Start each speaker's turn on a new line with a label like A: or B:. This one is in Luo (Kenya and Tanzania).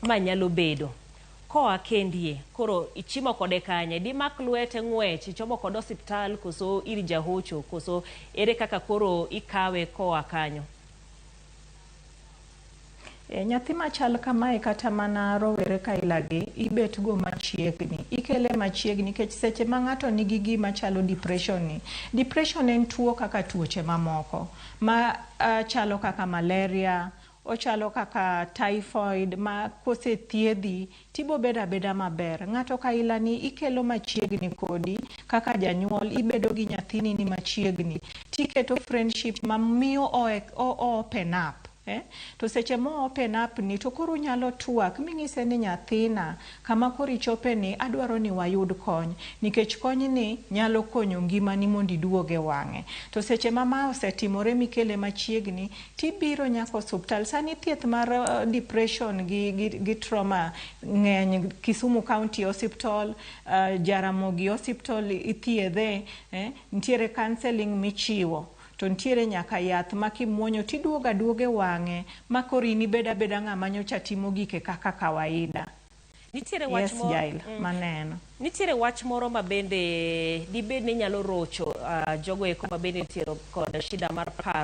A: ma nyalo bedo koa kendie koro ichimo kode kanye dimak lwete ng'wech ichomo kod osiptal koso ir jahocho koso ere kaka koro ikawe koa kanyo?
B: Nyathi machal kamae kata mana rowere kailagi ibet go machiegni, ikele machiegni nikech seche ma ng'ato nigi gima chalo depression ni. Depression en tuo kaka tuoche mamoko ma chalo kaka malaria, ochalo kaka typhoid ma kose thiedhi tibo beda beda maber. Ng'ato kailani ikelo machiegni kodi kaka janyuol, ibedo gi nyathini ni machiegni, tiketo friendship ma miyo open up. To seche mo open up ni to koro nyalo twak ming'ise ni nyathina kama koro ichope ni adwaro ni wayud kony nikech kony ni nyalo konyo ngimani mondo iduoge wang'e. To seche ma osetimore mikele machiegni tibiro nyaka osiptal. Sani thieth mar depression gi trauma ng'eny. Kisumu County Hospital, Jaramogi Hospital ithiedhe, ntiere counseling michiwo. To ntiere nyaka yath ma kimuonyo tiduoga duoge wang'e ma koro in ibeda beda ng'ama nyocha timo gike kaka kawaida.
A: Nitiere wach moro
B: maneno.
A: Nitiere wach moro ma bende dibed ni nyalo rocho jogo eko ma bende nitiere kod shida mar paro